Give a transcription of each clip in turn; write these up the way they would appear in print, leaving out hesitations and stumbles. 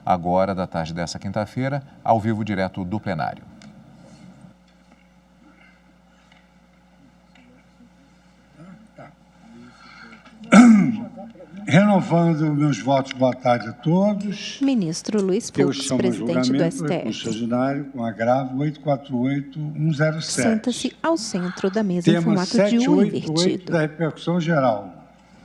agora da tarde dessa quinta-feira, ao vivo direto do plenário. Renovando meus votos, boa tarde a todos. Ministro Luiz Fux, presidente do STF. Recurso ordinário com agravo 848-107. Senta-se ao centro da mesa em formato de U invertido. Da repercussão geral.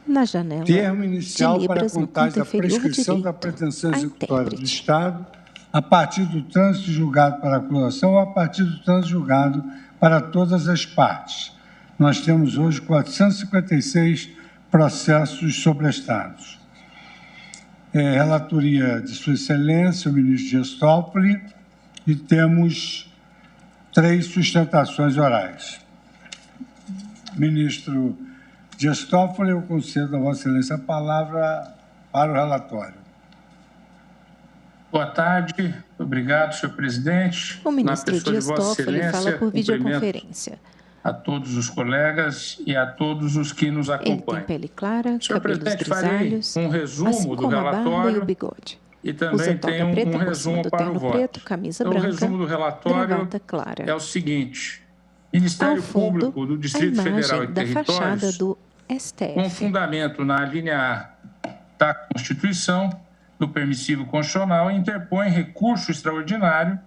Na janela termo inicial de libras, para contagem da prescrição da pretensão executória do Estado a partir do trânsito julgado para acusação ou a partir do trânsito julgado para todas as partes. Nós temos hoje 456 processos sobrestados. Relatoria de Sua Excelência, o ministro Dias Toffoli, e temos 3 sustentações orais. Ministro Dias Toffoli, eu concedo a Vossa Excelência a palavra para o relatório. Boa tarde, obrigado, senhor presidente. O ministro Dias Toffoli fala por videoconferência. A todos os colegas e a todos os que nos acompanham. Ele tem pele clara, senhor cabelos presidente, grisalhos, farei um resumo assim do como a barba relatório e o bigode. e também Usa tem toga preta um por resumo cima do para o terno voto. preto, camisa Então, branca, o resumo do relatório gravata clara. é o seguinte: Ministério Ao fundo, Público do a Distrito imagem Federal e da fachada Territórios, do STF. com fundamento na linha A da Constituição, do permissivo constitucional, interpõe recurso extraordinário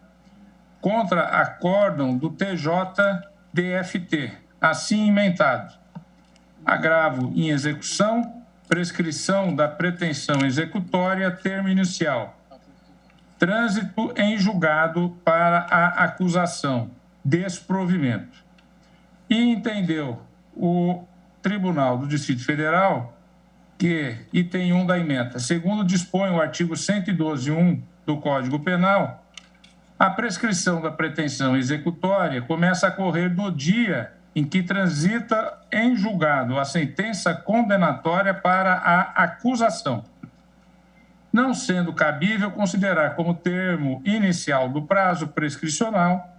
contra acórdão do TJDFT, assim emendado. Agravo em execução, prescrição da pretensão executória, termo inicial. Trânsito em julgado para a acusação, desprovimento. E entendeu o Tribunal do Distrito Federal que, item 1 da ementa, segundo dispõe o artigo 112.1 do Código Penal, a prescrição da pretensão executória começa a correr do dia em que transita em julgado a sentença condenatória para a acusação, não sendo cabível considerar como termo inicial do prazo prescricional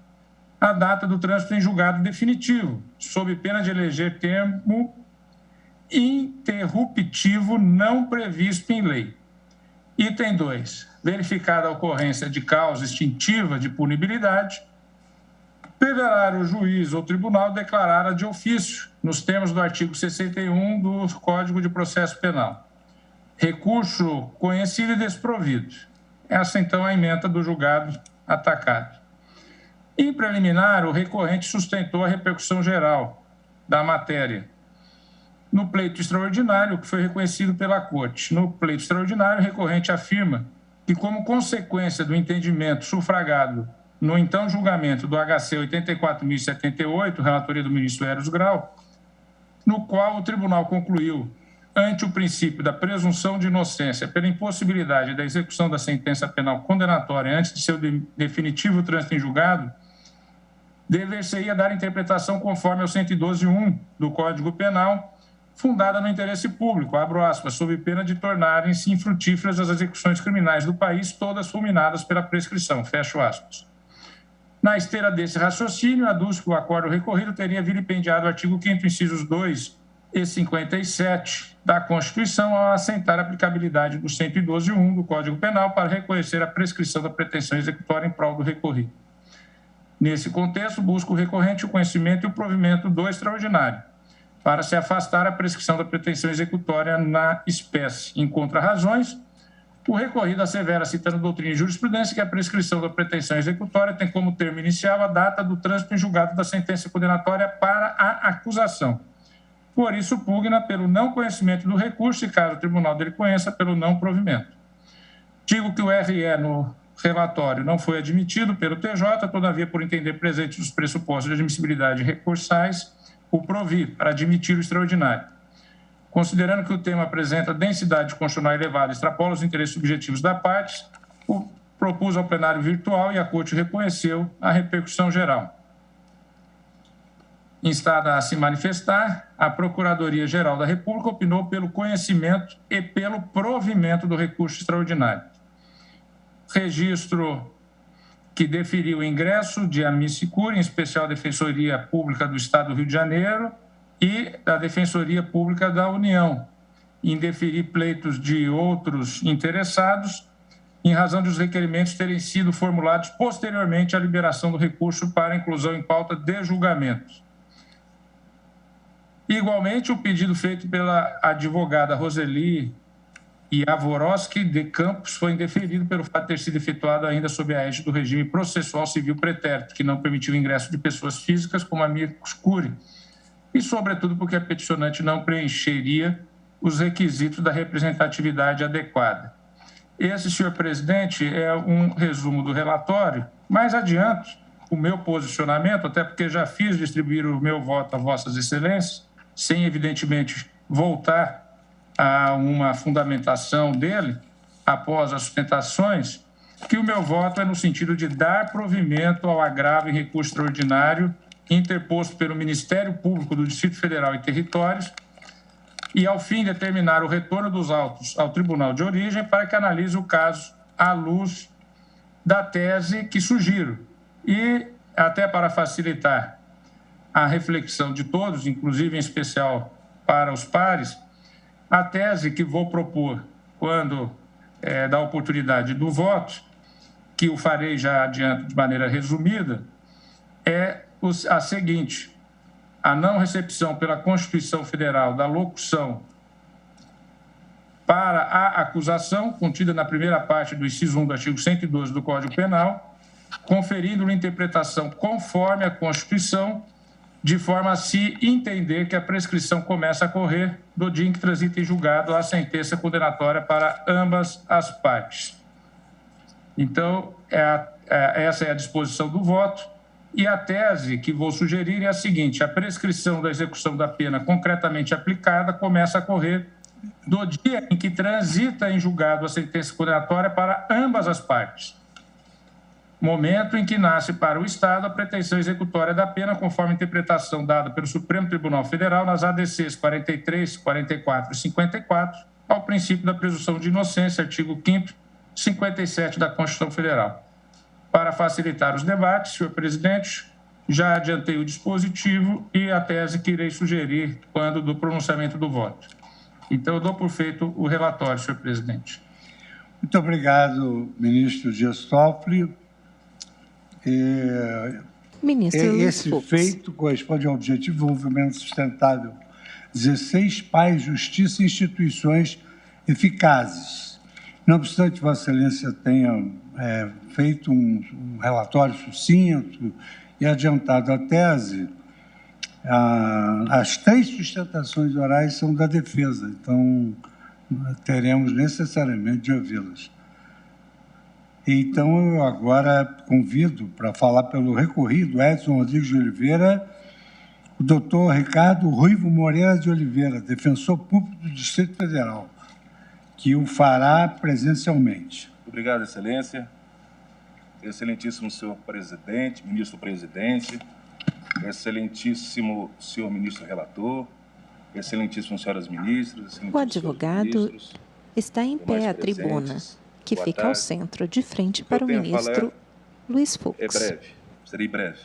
a data do trânsito em julgado definitivo, sob pena de eleger termo interruptivo não previsto em lei. Item 2. Verificada a ocorrência de causa extintiva de punibilidade, deverá o juiz ou tribunal declará-la de ofício, nos termos do artigo 61 do Código de Processo Penal. Recurso conhecido e desprovido. Essa, então, é a ementa do julgado atacado. Em preliminar, o recorrente sustentou a repercussão geral da matéria no pleito extraordinário, que foi reconhecido pela Corte. No pleito extraordinário, o recorrente afirma que, como consequência do entendimento sufragado no então julgamento do HC 84.078, relatoria do ministro Eros Grau, no qual o tribunal concluiu, ante o princípio da presunção de inocência pela impossibilidade da execução da sentença penal condenatória antes de seu definitivo trânsito em julgado, dever-se-ia dar interpretação conforme ao 112.1 do Código Penal, fundada no interesse público, abro aspas, sob pena de tornarem-se infrutíferas as execuções criminais do país, todas fulminadas pela prescrição, fecho aspas. Na esteira desse raciocínio, aduz que o acordo recorrido teria vilipendiado o artigo 5º, incisos 2 e 57 da Constituição ao assentar a aplicabilidade do 112.1 do Código Penal para reconhecer a prescrição da pretensão executória em prol do recorrido. Nesse contexto, busca o recorrente o conhecimento e o provimento do extraordinário, para se afastar a prescrição da pretensão executória na espécie. Em contrarrazões, o recorrido assevera, citando doutrina e jurisprudência, que a prescrição da pretensão executória tem como termo inicial a data do trânsito em julgado da sentença condenatória para a acusação. Por isso, pugna pelo não conhecimento do recurso e, caso o tribunal dele conheça, pelo não provimento. Digo que o RE no relatório não foi admitido pelo TJ, todavia, por entender presentes os pressupostos de admissibilidade recursais, o provi para admitir o extraordinário. Considerando que o tema apresenta densidade constitucional elevada e extrapola os interesses subjetivos da parte, propus ao plenário virtual e a Corte reconheceu a repercussão geral. Instada a se manifestar, a Procuradoria-Geral da República opinou pelo conhecimento e pelo provimento do recurso extraordinário. Registro que deferiu o ingresso de amicicura, em especial a Defensoria Pública do Estado do Rio de Janeiro e da Defensoria Pública da União, em deferir pleitos de outros interessados, em razão de os requerimentos terem sido formulados posteriormente à liberação do recurso para inclusão em pauta de julgamentos. Igualmente, o pedido feito pela advogada Roseli Jaworowski de Campos foi indeferido pelo fato de ter sido efetuado ainda sob a égide do regime processual civil pretérito, que não permitiu o ingresso de pessoas físicas como amicus curiae, e, sobretudo, porque a peticionante não preencheria os requisitos da representatividade adequada. Esse, senhor presidente, é um resumo do relatório. Mais adiante, o meu posicionamento, até porque já fiz distribuir o meu voto a vossas excelências, sem, evidentemente, voltar a uma fundamentação dele, após as sustentações, que o meu voto é no sentido de dar provimento ao agravo em recurso extraordinário interposto pelo Ministério Público do Distrito Federal e Territórios e, ao fim, determinar o retorno dos autos ao Tribunal de Origem para que analise o caso à luz da tese que sugiro. E, até para facilitar a reflexão de todos, inclusive em especial para os pares, a tese que vou propor quando da oportunidade do voto, que o farei já adiante de maneira resumida, é a seguinte: a não recepção pela Constituição Federal da locução para a acusação, contida na primeira parte do inciso 1 do artigo 112 do Código Penal, conferindo-lhe interpretação conforme a Constituição, de forma a se entender que a prescrição começa a correr do dia em que transita em julgado a sentença condenatória para ambas as partes. Então, essa é a disposição do voto. E a tese que vou sugerir é a seguinte: a prescrição da execução da pena concretamente aplicada começa a correr do dia em que transita em julgado a sentença condenatória para ambas as partes, momento em que nasce para o Estado a pretensão executória da pena, conforme a interpretação dada pelo Supremo Tribunal Federal nas ADCs 43, 44 e 54, ao princípio da presunção de inocência, artigo 5º, 57 da Constituição Federal. Para facilitar os debates, senhor presidente, já adiantei o dispositivo e a tese que irei sugerir quando do pronunciamento do voto. Então, eu dou por feito o relatório, senhor presidente. Muito obrigado, ministro Dias Toffoli. Esse feito corresponde ao objetivo de desenvolvimento sustentável 16, paz, justiça e instituições eficazes. Não obstante, Vossa Excelência tenha feito um relatório sucinto e adiantado a tese, as 3 sustentações orais são da defesa, então teremos necessariamente de ouvi-las. Então, eu agora convido para falar pelo recorrido Edson Rodrigues de Oliveira, o doutor Ricardo Ruivo Moreira de Oliveira, defensor público do Distrito Federal, que o fará presencialmente. Obrigado, Excelência. Excelentíssimo senhor presidente, ministro-presidente, excelentíssimo senhor ministro relator, excelentíssimo senhoras ministras, o advogado está em pé à tribuna, que fica ao centro, de frente para o ministro Luiz Fux. É breve, serei breve.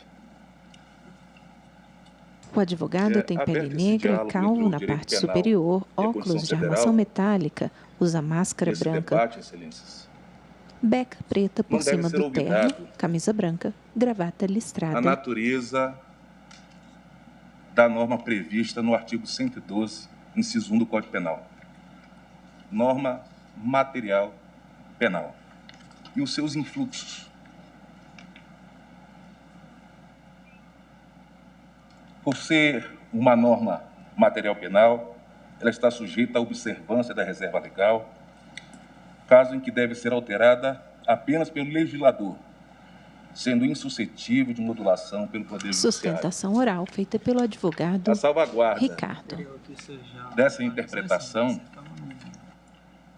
O advogado tem pele negra, calvo na parte superior, óculos de armação metálica, usa máscara branca, debate, excelências, beca preta por cima do terno, camisa branca, gravata listrada. A natureza da norma prevista no artigo 112, inciso 1 do Código Penal. Norma material penal. E os seus influxos. Por ser uma norma material penal, ela está sujeita à observância da reserva legal, caso em que deve ser alterada apenas pelo legislador, sendo insuscetível de modulação pelo Poder Judiciário. Sustentação oral feita pelo advogado a salvaguarda Ricardo. Dessa interpretação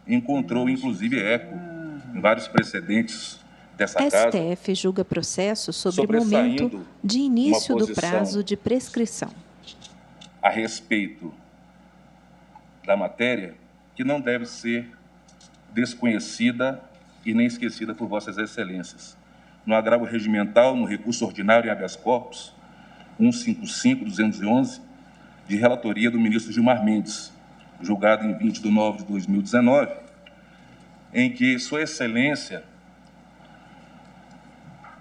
encontrou, inclusive, eco em vários precedentes dessa casa. STF julga processo sobre o momento de início do prazo de prescrição. A respeito da matéria, que não deve ser desconhecida e nem esquecida por Vossas Excelências. No agravo regimental, no recurso ordinário em habeas corpus, 155-211, de relatoria do ministro Gilmar Mendes, julgado em 20 de 9 de 2019, em que Sua Excelência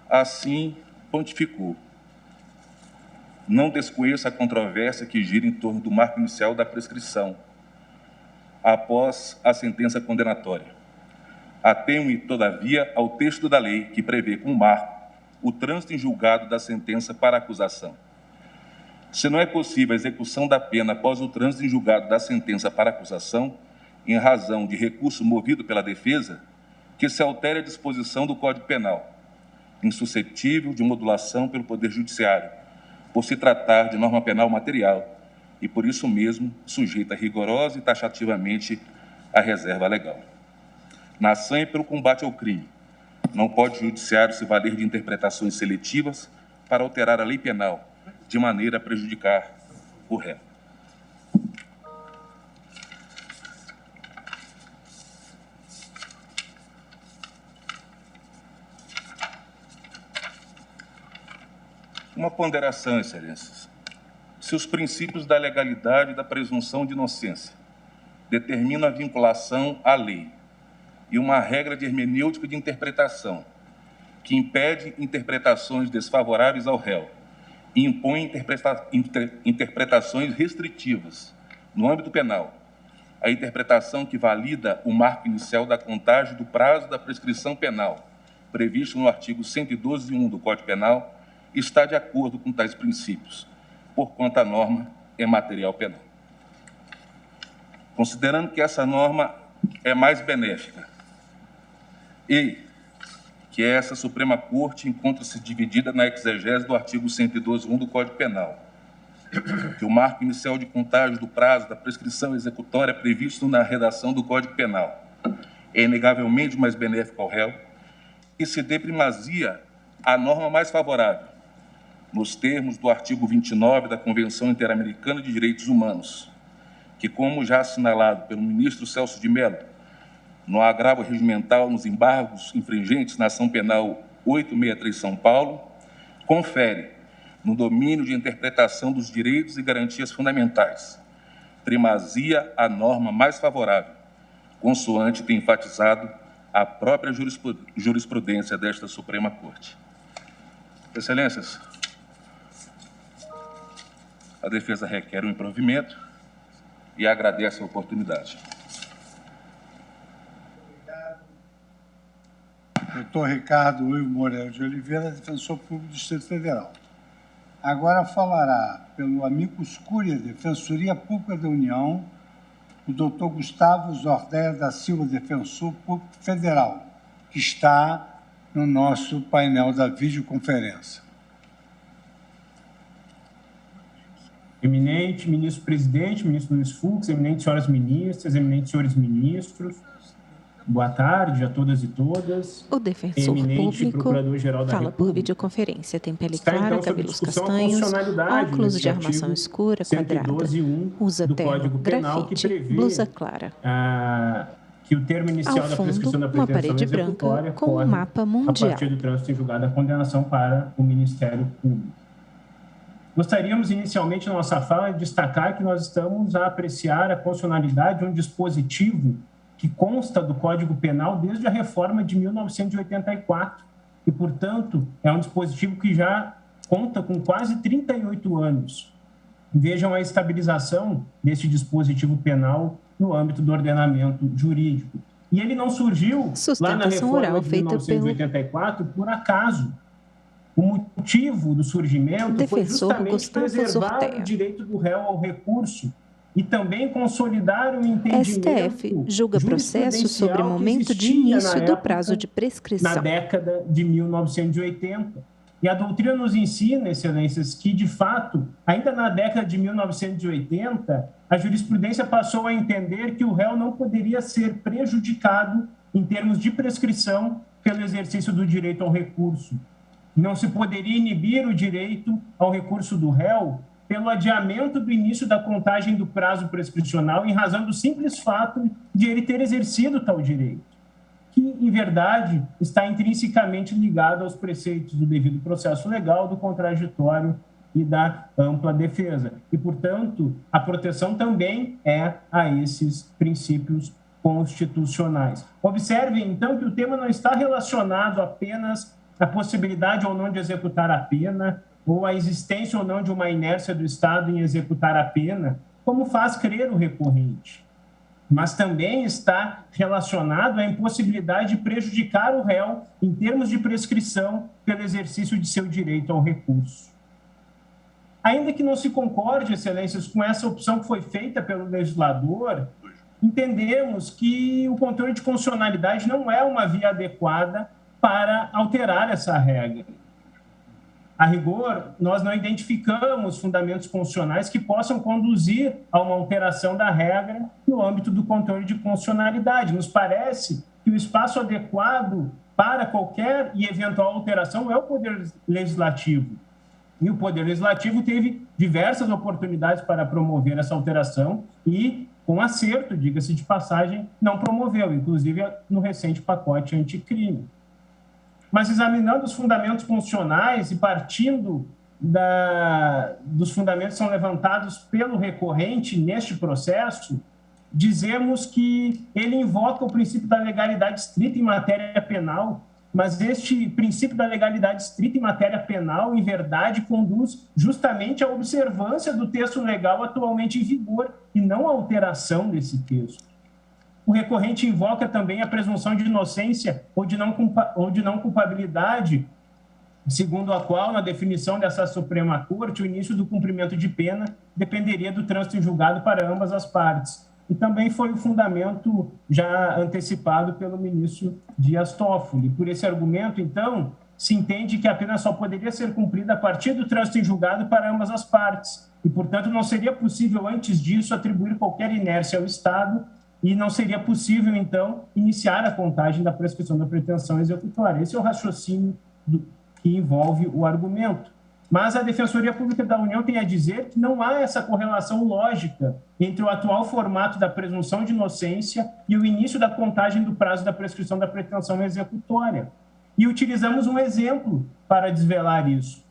assim pontificou. Não desconheço a controvérsia que gira em torno do marco inicial da prescrição, após a sentença condenatória. Atenho-me, todavia, ao texto da lei que prevê como marco o trânsito em julgado da sentença para acusação. Se não é possível a execução da pena após o trânsito em julgado da sentença para acusação, em razão de recurso movido pela defesa, que se altere a disposição do Código Penal, insuscetível de modulação pelo Poder Judiciário, por se tratar de norma penal material e, por isso mesmo, sujeita rigorosa e taxativamente à reserva legal. Na ação e pelo combate ao crime, não pode o Judiciário se valer de interpretações seletivas para alterar a lei penal, de maneira a prejudicar o réu. Uma ponderação, Excelências. Se os princípios da legalidade e da presunção de inocência determinam a vinculação à lei e uma regra de hermenêutica de interpretação que impede interpretações desfavoráveis ao réu e impõe interpretações restritivas no âmbito penal, a interpretação que valida o marco inicial da contagem do prazo da prescrição penal, previsto no artigo 112.1 do Código Penal, está de acordo com tais princípios, porquanto a norma é material penal. Considerando que essa norma é mais benéfica e que essa Suprema Corte encontra-se dividida na exegese do artigo 112.1 do Código Penal, que o marco inicial de contagem do prazo da prescrição executória previsto na redação do Código Penal é inegavelmente mais benéfico ao réu, e se dê primazia à norma mais favorável, nos termos do artigo 29 da Convenção Interamericana de Direitos Humanos, que, como já assinalado pelo ministro Celso de Mello, no agravo regimental nos embargos infringentes na ação penal 863 São Paulo, confere, no domínio de interpretação dos direitos e garantias fundamentais, primazia à norma mais favorável, consoante tem enfatizado a própria jurisprudência desta Suprema Corte. Excelências, a defesa requer um improvimento e agradece a oportunidade. Doutor Ricardo Ivo Moreira de Oliveira, defensor público do Distrito Federal. Agora falará pelo amicus curiae, Defensoria Pública da União, o doutor Gustavo Zordéia da Silva, defensor público federal, que está no nosso painel da videoconferência. Eminente ministro-presidente, ministro Luiz Fux, eminentes senhoras ministras, eminentes senhores ministros, boa tarde a todas e todas. O defensor público fala por videoconferência. Tem pele clara, cabelos castanhos, óculos de armação escura, quadrada. Usa terno, grafite, blusa clara. Que o termo inicial da prescrição da uma parede branca com um mapa mundial. A partir do trânsito em julgado da condenação para o Ministério Público. Gostaríamos, inicialmente, na nossa fala, de destacar que nós estamos a apreciar a constitucionalidade de um dispositivo que consta do Código Penal desde a reforma de 1984 e, portanto, é um dispositivo que já conta com quase 38 anos. Vejam a estabilização desse dispositivo penal no âmbito do ordenamento jurídico. E ele não surgiu lá na reforma de 1984 por acaso. O motivo do surgimento foi justamente preservar o direito do réu ao recurso e também consolidar o entendimento STF julga processo sobre o momento de início do prazo de prescrição. Na década de 1980. E a doutrina nos ensina, excelências, que, de fato, ainda na década de 1980, a jurisprudência passou a entender que o réu não poderia ser prejudicado em termos de prescrição pelo exercício do direito ao recurso. Não se poderia inibir o direito ao recurso do réu pelo adiamento do início da contagem do prazo prescricional em razão do simples fato de ele ter exercido tal direito, que, em verdade, está intrinsecamente ligado aos preceitos do devido processo legal, do contraditório e da ampla defesa. E, portanto, a proteção também é a esses princípios constitucionais. Observem, então, que o tema não está relacionado apenas à possibilidade ou não de executar a pena, ou à existência ou não de uma inércia do Estado em executar a pena, como faz crer o recorrente, mas também está relacionado à impossibilidade de prejudicar o réu em termos de prescrição pelo exercício de seu direito ao recurso. Ainda que não se concorde, excelências, com essa opção que foi feita pelo legislador, entendemos que o controle de constitucionalidade não é uma via adequada para alterar essa regra. A rigor, nós não identificamos fundamentos constitucionais que possam conduzir a uma alteração da regra no âmbito do controle de constitucionalidade. Nos parece que o espaço adequado para qualquer e eventual alteração é o Poder Legislativo. E o Poder Legislativo teve diversas oportunidades para promover essa alteração e, com acerto, diga-se de passagem, não promoveu, inclusive no recente pacote anticrime. Mas examinando os fundamentos constitucionais e partindo dos fundamentos que são levantados pelo recorrente neste processo, dizemos que ele invoca o princípio da legalidade estrita em matéria penal, mas este princípio da legalidade estrita em matéria penal, em verdade, conduz justamente à observância do texto legal atualmente em vigor e não à alteração desse texto. O recorrente invoca também a presunção de inocência ou de não culpabilidade, segundo a qual, na definição dessa Suprema Corte, o início do cumprimento de pena dependeria do trânsito em julgado para ambas as partes. E também foi o fundamento já antecipado pelo ministro Dias Toffoli. Por esse argumento, então, se entende que a pena só poderia ser cumprida a partir do trânsito em julgado para ambas as partes. E, portanto, não seria possível, antes disso, atribuir qualquer inércia ao Estado e não seria possível, então, iniciar a contagem da prescrição da pretensão executória. Esse é o raciocínio que envolve o argumento. Mas a Defensoria Pública da União tem a dizer que não há essa correlação lógica entre o atual formato da presunção de inocência e o início da contagem do prazo da prescrição da pretensão executória. E utilizamos um exemplo para desvelar isso.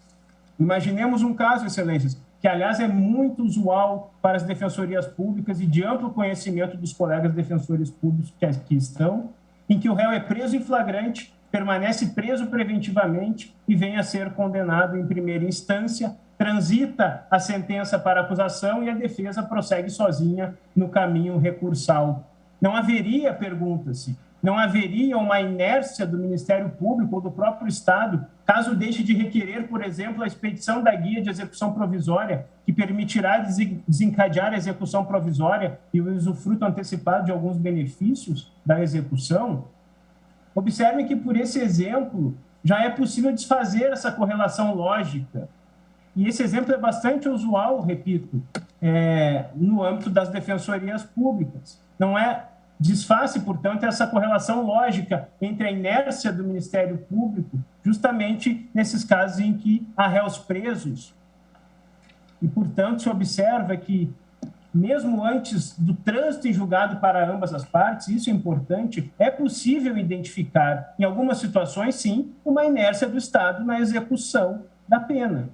Imaginemos um caso, excelências, que, aliás, é muito usual para as defensorias públicas e de amplo conhecimento dos colegas defensores públicos que aqui estão, em que o réu é preso em flagrante, permanece preso preventivamente e vem a ser condenado em primeira instância, transita a sentença para acusação e a defesa prossegue sozinha no caminho recursal. Não haveria, pergunta-se, não haveria uma inércia do Ministério Público ou do próprio Estado, caso deixe de requerer, por exemplo, a expedição da guia de execução provisória, que permitirá desencadear a execução provisória e o usufruto antecipado de alguns benefícios da execução? Observem que, por esse exemplo, já é possível desfazer essa correlação lógica. E esse exemplo é bastante usual, repito, no âmbito das defensorias públicas. Não é desface, portanto, essa correlação lógica entre a inércia do Ministério Público, justamente nesses casos em que há réus presos. E, portanto, se observa que, mesmo antes do trânsito em julgado para ambas as partes, isso é importante, é possível identificar, em algumas situações, sim, uma inércia do Estado na execução da pena.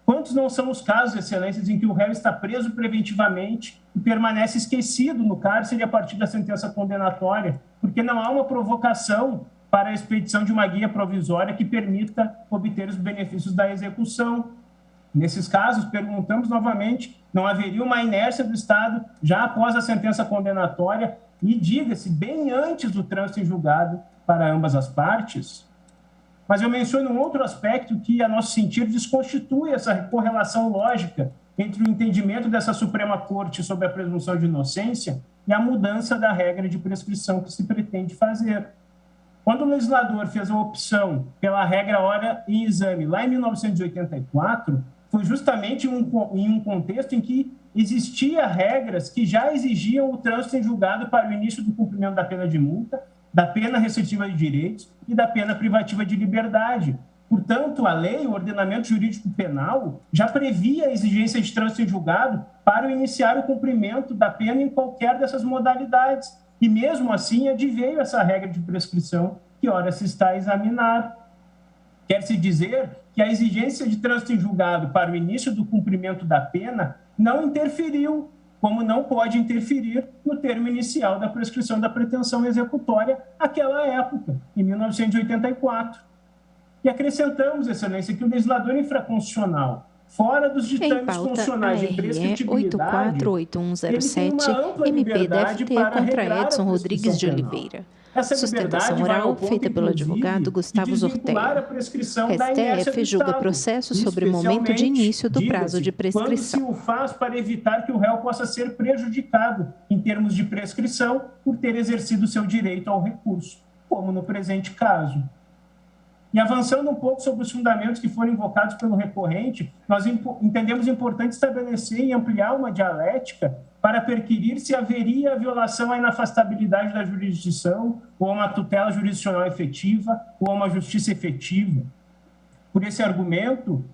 Quantos não são os casos, excelências, em que o réu está preso preventivamente e permanece esquecido no cárcere a partir da sentença condenatória, porque não há uma provocação para a expedição de uma guia provisória que permita obter os benefícios da execução? Nesses casos, perguntamos novamente, não haveria uma inércia do Estado já após a sentença condenatória e, diga-se, bem antes do trânsito em julgado para ambas as partes? Mas eu menciono um outro aspecto que, a nosso sentido, desconstitui essa correlação lógica entre o entendimento dessa Suprema Corte sobre a presunção de inocência e a mudança da regra de prescrição que se pretende fazer. Quando o legislador fez a opção pela regra hora em exame, lá em 1984, foi justamente em um contexto em que existiam regras que já exigiam o trânsito em julgado para o início do cumprimento da pena de multa, da pena restritiva de direitos e da pena privativa de liberdade. Portanto, a lei, o ordenamento jurídico penal, já previa a exigência de trânsito em julgado para iniciar o cumprimento da pena em qualquer dessas modalidades. E, mesmo assim, adveio essa regra de prescrição que ora se está a examinar. Quer-se dizer que a exigência de trânsito em julgado para o início do cumprimento da pena não interferiu como não pode interferir no termo inicial da prescrição da pretensão executória àquela época, em 1984. E acrescentamos, Excelência, que o legislador infraconstitucional, fora dos ditames constitucionais de prescritibilidade, 848107, MPDFT contra Edson Rodrigues de Oliveira. Sustentação oral feita pelo advogado Gustavo Zorteia. STF julga processo sobre o momento de início do prazo de prescrição. Quando se o faz para evitar que o réu possa ser prejudicado em termos de prescrição por ter exercido seu direito ao recurso, como no presente caso. E avançando um pouco sobre os fundamentos que foram invocados pelo recorrente, nós entendemos importante estabelecer e ampliar uma dialética para perquirir se haveria violação à inafastabilidade da jurisdição, ou a uma tutela jurisdicional efetiva, ou a uma justiça efetiva. Por esse argumento,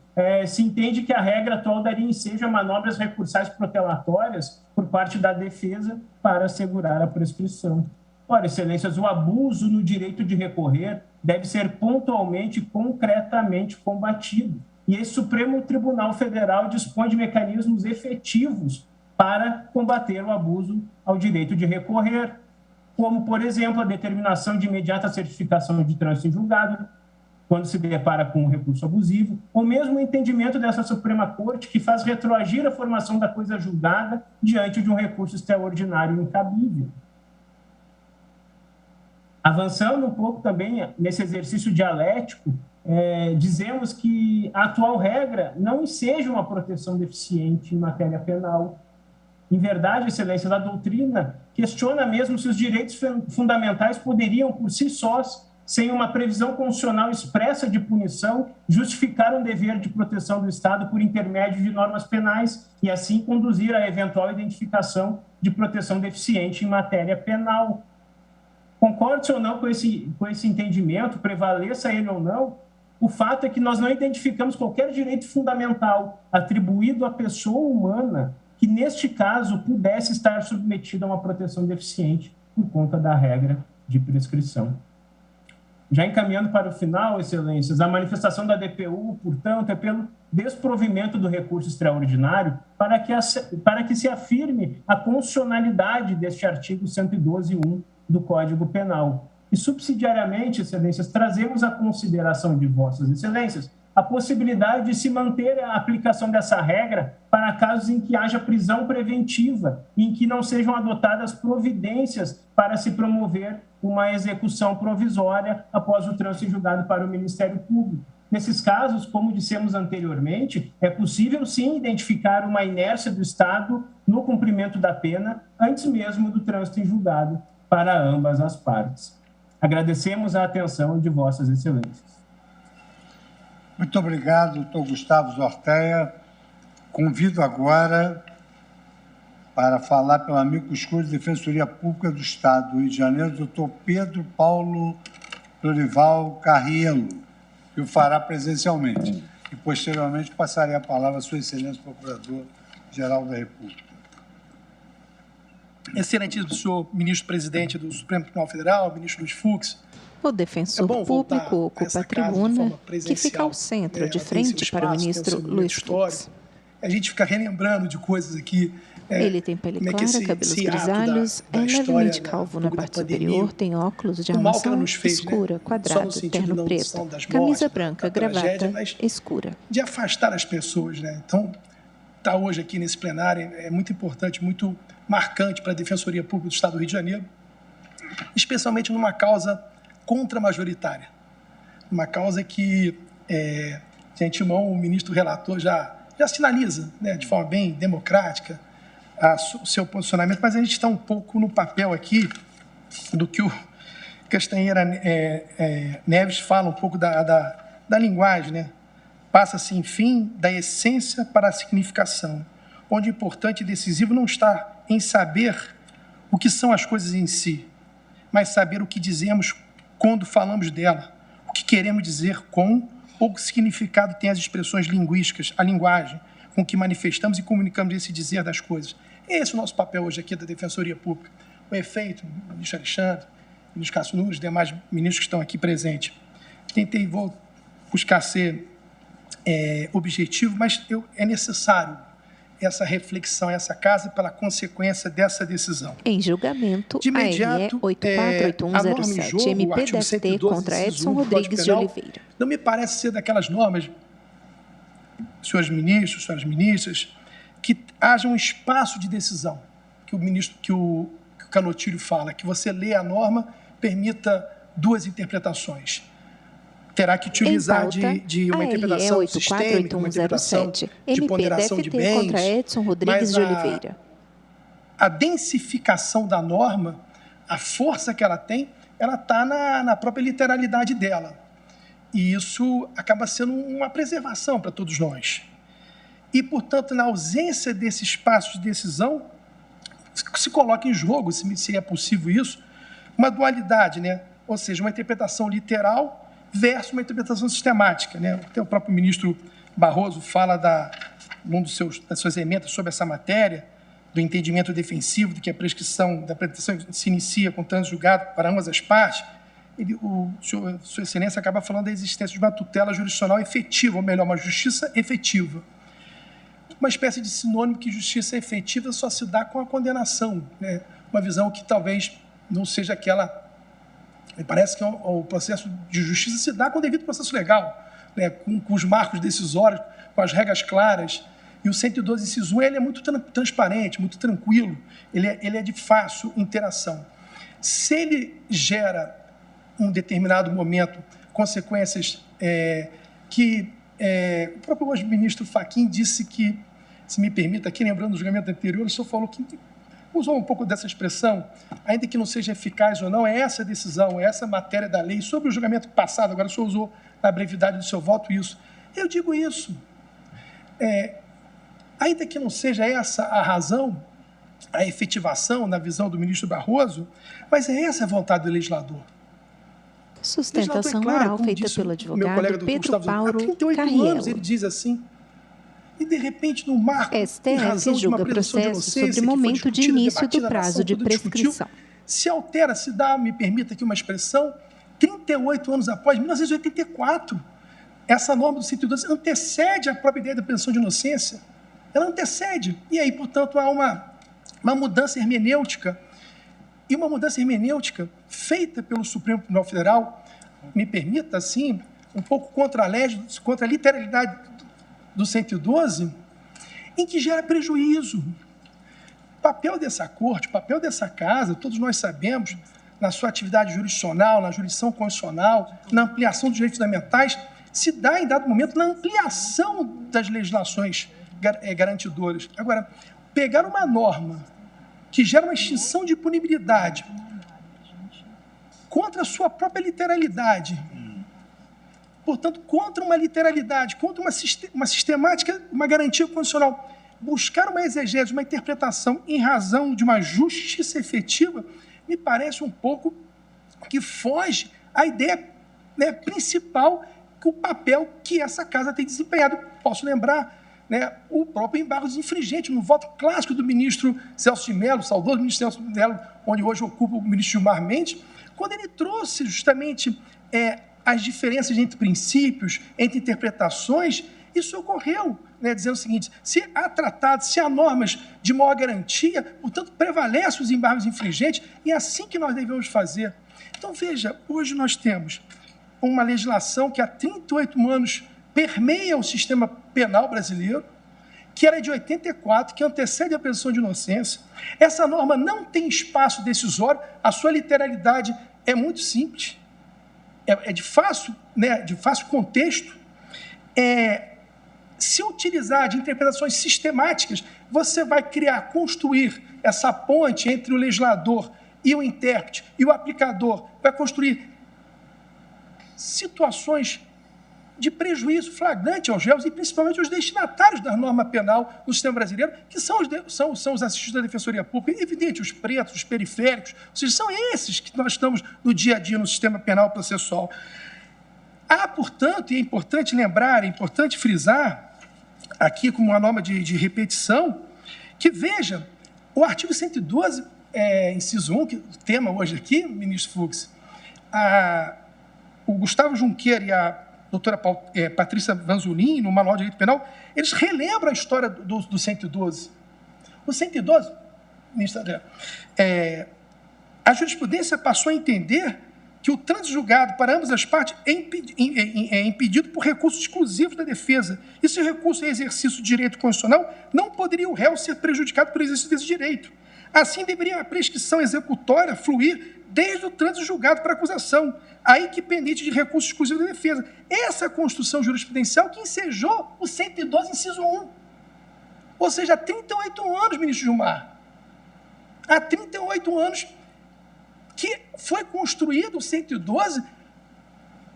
se entende que a regra atual daria ensejo a manobras recursais protelatórias por parte da defesa para assegurar a prescrição. Ora, Excelências, o abuso no direito de recorrer deve ser pontualmente e concretamente combatido. E esse Supremo Tribunal Federal dispõe de mecanismos efetivos para combater o abuso ao direito de recorrer, como, por exemplo, a determinação de imediata certificação de trânsito em julgado, quando se depara com um recurso abusivo, ou mesmo o entendimento dessa Suprema Corte que faz retroagir a formação da coisa julgada diante de um recurso extraordinário e incabível. Avançando um pouco também nesse exercício dialético, dizemos que a atual regra não enseja uma proteção deficiente em matéria penal. Em verdade, Excelência, a doutrina questiona mesmo se os direitos fundamentais poderiam, por si sós, sem uma previsão constitucional expressa de punição, justificar um dever de proteção do Estado por intermédio de normas penais e, assim, conduzir à eventual identificação de proteção deficiente em matéria penal. Concorde-se ou não com esse entendimento, prevaleça ele ou não, o fato é que nós não identificamos qualquer direito fundamental atribuído à pessoa humana que, neste caso, pudesse estar submetido a uma proteção deficiente por conta da regra de prescrição. Já encaminhando para o final, Excelências, a manifestação da DPU, portanto, é pelo desprovimento do recurso extraordinário para que se afirme a constitucionalidade deste artigo 112.1 do Código Penal. E, subsidiariamente, Excelências, trazemos à consideração de Vossas Excelências a possibilidade de se manter a aplicação dessa regra para casos em que haja prisão preventiva e em que não sejam adotadas providências para se promover uma execução provisória após o trânsito em julgado para o Ministério Público. Nesses casos, como dissemos anteriormente, é possível, sim, identificar uma inércia do Estado no cumprimento da pena antes mesmo do trânsito em julgado para ambas as partes. Agradecemos a atenção de Vossas Excelências. Muito obrigado, doutor Gustavo Zorteia. Convido agora para falar pelo amicus curiae de Defensoria Pública do Estado do Rio de Janeiro, doutor Pedro Paulo Dorival Carrielo, que o fará presencialmente. E, posteriormente, passarei a palavra à Sua Excelência Procurador-Geral da República. Excelentíssimo senhor ministro-presidente do Supremo Tribunal Federal, ministro Luiz Fux. O defensor público ocupa a tribuna que fica ao centro, de frente para o ministro Luiz Fux. A gente fica relembrando de coisas aqui. Ele tem pele clara, cabelos grisalhos, é levemente calvo na parte superior, tem óculos de armação escura, quadrado, terno preto, camisa branca, gravata escura. De afastar as pessoas, né? Então, estar hoje aqui nesse plenário é muito importante, muito marcante para a Defensoria Pública do Estado do Rio de Janeiro, especialmente numa causa contra-majoritária, uma causa que, de antemão, o ministro relator já sinaliza, né, de forma bem democrática, o seu posicionamento, mas a gente está um pouco no papel aqui do que o Castanheira Neves fala um pouco da linguagem, né? Passa-se, enfim, da essência para a significação, onde o importante e decisivo não está em saber o que são as coisas em si, mas saber o que dizemos quando falamos dela, o que queremos dizer com ou que significado tem as expressões linguísticas, a linguagem com que manifestamos e comunicamos esse dizer das coisas. Esse é o nosso papel hoje aqui da Defensoria Pública. O efeito, o ministro Alexandre, o ministro Cássio Nunes, os demais ministros que estão aqui presentes. Tentei buscar ser objetivo, mas é necessário essa reflexão a essa casa pela consequência dessa decisão. Em julgamento, de imediato, ARE 848107, MP-DFT contra Edson Rodrigues de Oliveira. Não me parece ser daquelas normas, senhores ministros, senhoras ministras, que haja um espaço de decisão, que o Canotilho fala, que você lê a norma, permita duas interpretações. Terá que utilizar de uma interpretação sistêmica, uma interpretação de ponderação de bens, contra Edson Rodrigues de Oliveira. A densificação da norma, a força que ela tem, ela está na própria literalidade dela. E isso acaba sendo uma preservação para todos nós. E, portanto, na ausência desse espaço de decisão, se coloca em jogo, se é possível isso, uma dualidade, né? Ou seja, uma interpretação literal versus uma interpretação sistemática, né? Até o próprio ministro Barroso fala das suas emendas sobre essa matéria, do entendimento defensivo de que a prescrição da pretensão se inicia com trânsito julgado para ambas as partes. Sua Excelência acaba falando da existência de uma tutela jurisdicional efetiva, ou melhor, uma justiça efetiva. Uma espécie de sinônimo que justiça efetiva só se dá com a condenação, né? Uma visão que talvez não seja aquela... Me parece que o processo de justiça se dá com o devido processo legal, né? com os marcos decisórios, com as regras claras. E o 112, inciso 1, ele é muito transparente, muito tranquilo, ele é de fácil interação. Se ele gera, em um determinado momento, consequências o próprio hoje ministro Fachin disse que, se me permite, aqui lembrando do julgamento anterior, o senhor falou que usou um pouco dessa expressão, ainda que não seja eficaz ou não, é essa decisão, é essa matéria da lei. Sobre o julgamento passado, agora o senhor usou, na brevidade do seu voto, isso. Eu digo isso. Ainda que não seja essa a razão, a efetivação, na visão do ministro Barroso, mas é essa a vontade do legislador. Sustentação oral feita pelo advogado Pedro Paulo Há 38 anos ele diz assim, e de repente no marco STF julga processo sobre momento de início do prazo de prescrição. Se altera, se dá, me permita aqui uma expressão, 38 anos após, 1984, essa norma do 112 antecede a própria ideia da presunção de inocência. Ela antecede. E aí, portanto, há uma mudança hermenêutica. E uma mudança hermenêutica feita pelo Supremo Tribunal Federal, me permita, assim, um pouco contra a literalidade do 112, em que gera prejuízo. O papel dessa corte, o papel dessa casa, todos nós sabemos, na sua atividade jurisdicional, na jurisdição constitucional, na ampliação dos direitos fundamentais, se dá, em dado momento, na ampliação das legislações garantidoras. Agora, pegar uma norma que gera uma extinção de punibilidade contra a sua própria literalidade, portanto, contra uma literalidade, contra uma sistemática, uma garantia constitucional, buscar uma exegese, uma interpretação em razão de uma justiça efetiva, me parece um pouco que foge à ideia, né, principal, que o papel que essa casa tem desempenhado. Posso lembrar, né, o próprio embargo desinfringente, no voto clássico do ministro Celso de Mello, saudoso ministro Celso de Mello, onde hoje ocupa o ministro Gilmar Mendes, quando ele trouxe justamente as diferenças entre princípios, entre interpretações. Isso ocorreu, né, dizendo o seguinte: se há tratados, se há normas de maior garantia, portanto, prevalecem os embargos infringentes, e é assim que nós devemos fazer. Então, veja, hoje nós temos uma legislação que há 38 anos permeia o sistema penal brasileiro, que era de 84, que antecede a presunção de inocência. Essa norma não tem espaço decisório, a sua literalidade é muito simples, de fácil, né, de fácil contexto. Se utilizar de interpretações sistemáticas, você vai construir essa ponte entre o legislador e o intérprete, e o aplicador vai construir situações de prejuízo flagrante aos réus e principalmente aos destinatários da norma penal no sistema brasileiro, que são os assistidos da Defensoria Pública, evidente, os pretos, os periféricos, ou seja, são esses que nós estamos no dia a dia no sistema penal processual. Há, portanto, e é importante lembrar, é importante frisar, aqui como uma norma de repetição, que, veja, o artigo 112, inciso 1, que é o tema hoje aqui, ministro Fux, o Gustavo Junqueira doutora Patrícia Vanzolin, no Manual de Direito Penal, eles relembram a história do 112. O 112, ministro André, a jurisprudência passou a entender que o trânsito julgado para ambas as partes é impedido por recurso exclusivo da defesa. E se o recurso é exercício de direito constitucional, não poderia o réu ser prejudicado por exercício desse direito. Assim, deveria a prescrição executória fluir desde o trânsito julgado para acusação, aí que pendente de recurso exclusivo da defesa. Essa é a construção jurisprudencial que ensejou o 112, inciso 1. Ou seja, há 38 anos, ministro Gilmar. Há 38 anos que foi construído o 112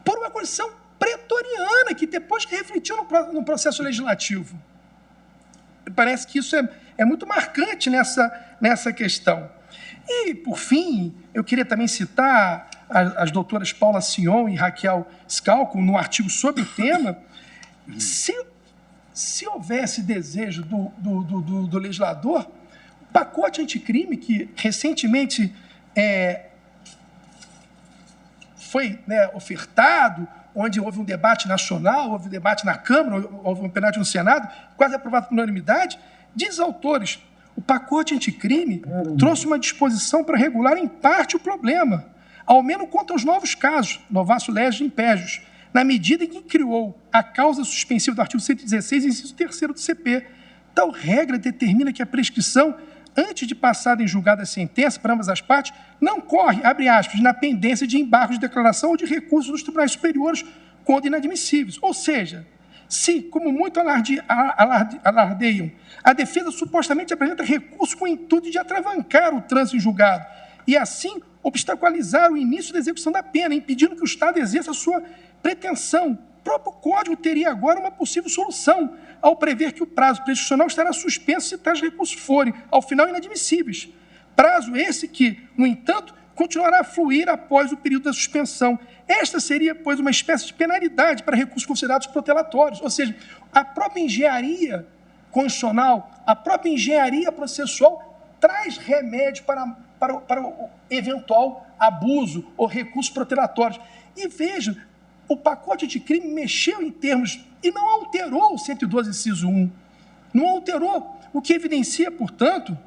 por uma Constituição pretoriana, que depois que refletiu no processo legislativo. Parece que isso é muito marcante nessa questão. E, por fim, eu queria também citar as doutoras Paula Sion e Raquel Scalco, no artigo sobre o tema. Se houvesse desejo do legislador, o pacote anticrime, que recentemente foi ofertado, onde houve um debate nacional, houve um debate na Câmara, houve um plenário no Senado, quase aprovado por unanimidade, diz autores, o pacote anticrime trouxe uma disposição para regular em parte o problema, ao menos quanto aos novos casos, novaço legis impégios, na medida em que criou a causa suspensiva do artigo 116, inciso 3º do CP. Tal regra determina que a prescrição, antes de passada em julgada a sentença para ambas as partes, não corre, abre aspas, na pendência de embargos de declaração ou de recursos dos tribunais superiores quando inadmissíveis. Ou seja, se, como muito alardeiam, a defesa supostamente apresenta recurso com o intuito de atravancar o trânsito em julgado e, assim, obstaculizar o início da execução da pena, impedindo que o Estado exerça a sua pretensão. O próprio Código teria agora uma possível solução, ao prever que o prazo prescricional estará suspenso se tais recursos forem, ao final, inadmissíveis. Prazo esse que, no entanto, continuará a fluir após o período da suspensão. Esta seria, pois, uma espécie de penalidade para recursos considerados protelatórios, ou seja, a própria engenharia constitucional, a própria engenharia processual traz remédio para o eventual abuso ou recursos protelatórios. E veja, o pacote de crime mexeu em termos e não alterou o 112, inciso 1. Não alterou, o que evidencia, portanto,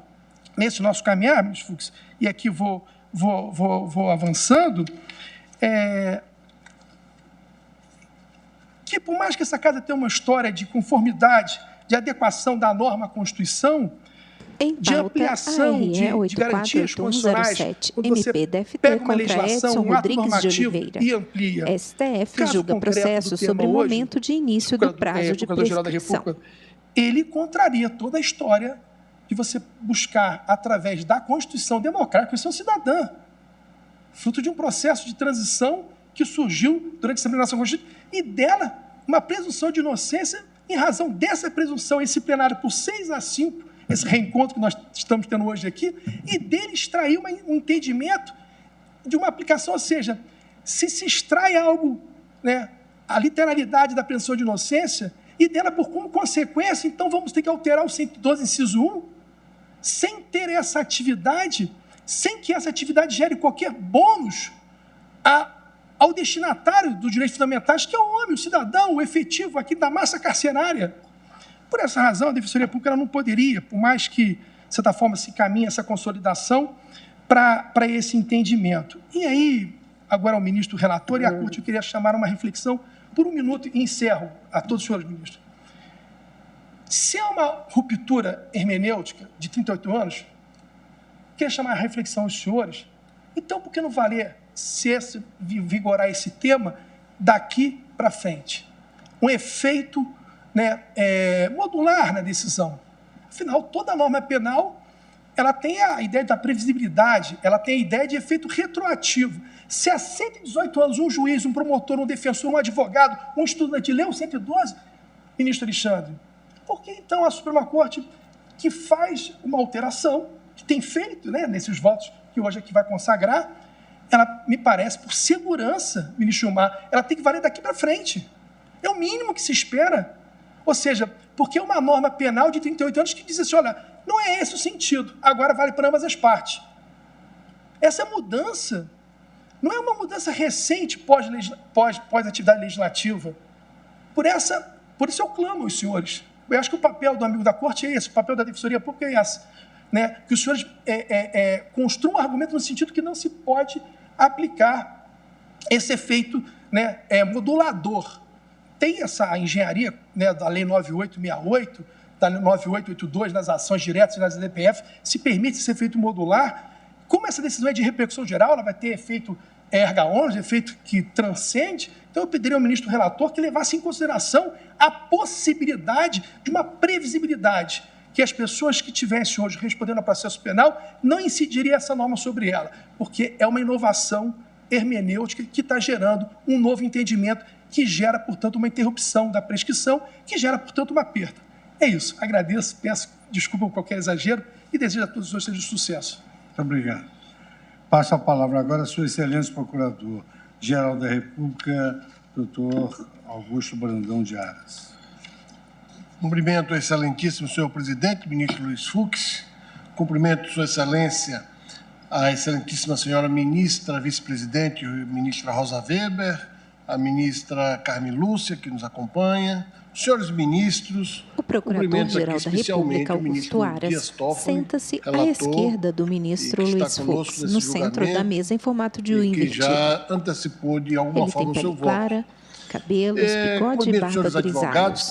nesse nosso caminhar, ministro Fux, e aqui vou avançando, que por mais que essa casa tenha uma história de conformidade, de adequação da norma à Constituição, de ampliação de garantias constitucionais, quando você pega uma legislação, um ato normativo e amplia. STF julga processo sobre o momento de início do prazo de prescrição. Ele contraria toda a história de você buscar, através da Constituição democrática, a Constituição cidadã, fruto de um processo de transição que surgiu durante a celebração constitucional, e dela uma presunção de inocência, em razão dessa presunção, esse plenário por 6-5, esse reencontro que nós estamos tendo hoje aqui, e dele extrair um entendimento de uma aplicação, ou seja, se extrai algo, a literalidade da presunção de inocência, e dela, por como consequência, então vamos ter que alterar o 112, inciso 1, sem ter essa atividade, sem que essa atividade gere qualquer bônus ao destinatário dos direitos fundamentais, que é o homem, o cidadão, o efetivo aqui da massa carcerária. Por essa razão, a Defensoria Pública ela não poderia, por mais que, de certa forma, se caminhe essa consolidação para esse entendimento. E aí, agora ao ministro relator e à Corte, eu queria chamar uma reflexão por um minuto e encerro a todos os senhores ministros. Se é uma ruptura hermenêutica de 38 anos, eu queria chamar a reflexão aos senhores, então por que não valer se vigorar esse tema daqui para frente? Um efeito modular na decisão. Afinal, toda norma penal ela tem a ideia da previsibilidade, ela tem a ideia de efeito retroativo. Se há 118 anos um juiz, um promotor, um defensor, um advogado, um estudante leu o 112, ministro Alexandre, por que então a Suprema Corte, que faz uma alteração, que tem feito nesses votos que hoje aqui vai consagrar, ela me parece, por segurança, ministro Gilmar, ela tem que valer daqui para frente. É o mínimo que se espera. Ou seja, porque é uma norma penal de 38 anos que diz assim, olha, não é esse o sentido, agora vale para ambas as partes. Essa mudança não é uma mudança recente pós-atividade legislativa. Por isso eu clamo aos senhores. Eu acho que o papel do amigo da Corte é esse, o papel da Defensoria Pública é esse, né? Que os senhores construam um argumento no sentido que não se pode aplicar esse efeito, né, modulador. Tem essa engenharia, né, da Lei 9868, da 9882, nas ações diretas e nas DPF, se permite esse efeito modular. Como essa decisão é de repercussão geral, ela vai ter efeito erga omnes, efeito que transcende, então eu pediria ao ministro relator que levasse em consideração a possibilidade de uma previsibilidade, que as pessoas que estivessem hoje respondendo ao processo penal não incidiria essa norma sobre ela, porque é uma inovação hermenêutica que está gerando um novo entendimento que gera, portanto, uma interrupção da prescrição, que gera, portanto, uma perda. É isso. Agradeço, peço desculpa por qualquer exagero e desejo a todos vocês sucesso. Muito obrigado. Passo a palavra agora à Sua Excelência Procurador-Geral da República, doutor Augusto Brandão de Aras. Cumprimento o excelentíssimo senhor presidente, ministro Luiz Fux. Cumprimento Sua Excelência, a excelentíssima senhora ministra, vice-presidente, ministra Rosa Weber, a ministra Carmen Lúcia, que nos acompanha, os senhores ministros. O Procurador-Geral da República, Augusto Aras, senta-se à esquerda do ministro Luiz Fux, no centro da mesa em formato de U invertido. Que já antecipou de alguma forma o seu voto. Clara, cabelos, bigode e barba grisalhos.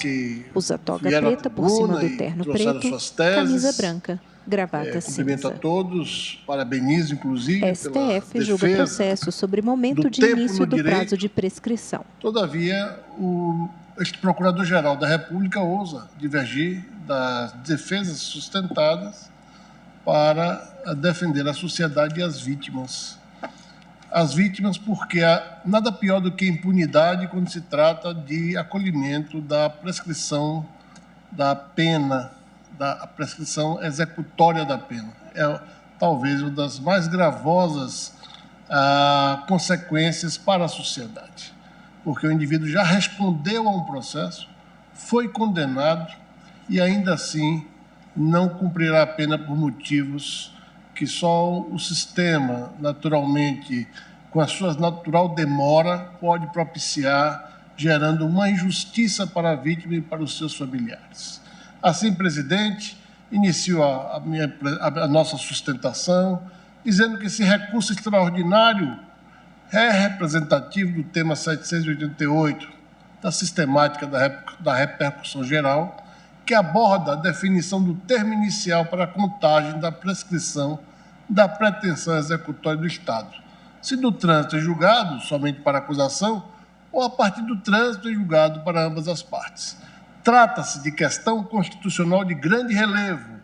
Usa toga preta por cima do terno preto, camisa branca, gravata cumprimento cinza. a todos, parabenizo, inclusive, STF julga processo sobre momento de início do prazo de prescrição. Todavia, este Procurador-Geral da República ousa divergir das defesas sustentadas para defender a sociedade e as vítimas. As vítimas, porque há nada pior do que impunidade quando se trata de acolhimento da prescrição da pena, da prescrição executória da pena. É talvez uma das mais gravosas consequências para a sociedade, porque o indivíduo já respondeu a um processo, foi condenado e ainda assim não cumprirá a pena por motivos que só o sistema, naturalmente, com a sua natural demora, pode propiciar, gerando uma injustiça para a vítima e para os seus familiares. Assim, presidente, inicio a nossa sustentação, dizendo que esse recurso extraordinário é representativo do tema 788 da sistemática da repercussão geral, que aborda a definição do termo inicial para a contagem da prescrição da pretensão executória do Estado, se do trânsito é julgado somente para acusação ou a partir do trânsito é julgado para ambas as partes. Trata-se de questão constitucional de grande relevo,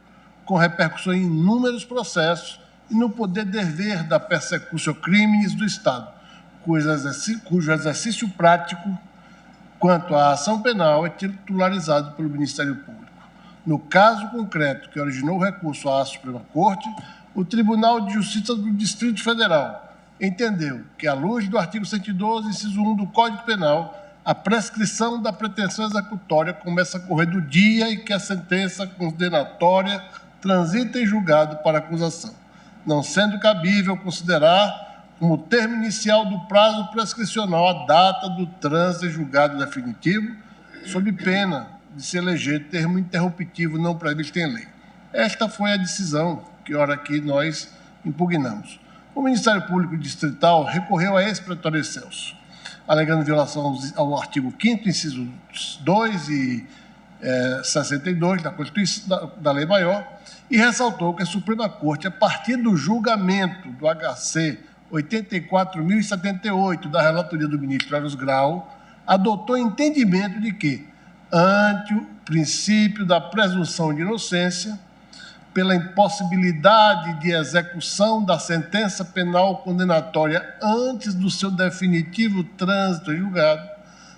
com repercussão em inúmeros processos e no poder dever da persecutio criminis do Estado, cujo exercício prático quanto à ação penal é titularizado pelo Ministério Público. No caso concreto que originou o recurso à Suprema Corte, o Tribunal de Justiça do Distrito Federal entendeu que, à luz do artigo 112, inciso 1 do Código Penal, a prescrição da pretensão executória começa a correr do dia em que a sentença condenatória transita em julgado para acusação, não sendo cabível considerar como termo inicial do prazo prescricional a data do trânsito em julgado definitivo, sob pena de se eleger termo interruptivo não previsto em lei. Esta foi a decisão que, ora aqui, nós impugnamos. O Ministério Público Distrital recorreu a esse pretório excelso, alegando violação ao artigo 5º, inciso 2 e 62 da Constituição, da Lei Maior, e ressaltou que a Suprema Corte, a partir do julgamento do HC 84.078 da relatoria do ministro Eros Grau, adotou entendimento de que, ante o princípio da presunção de inocência, pela impossibilidade de execução da sentença penal condenatória antes do seu definitivo trânsito em julgado,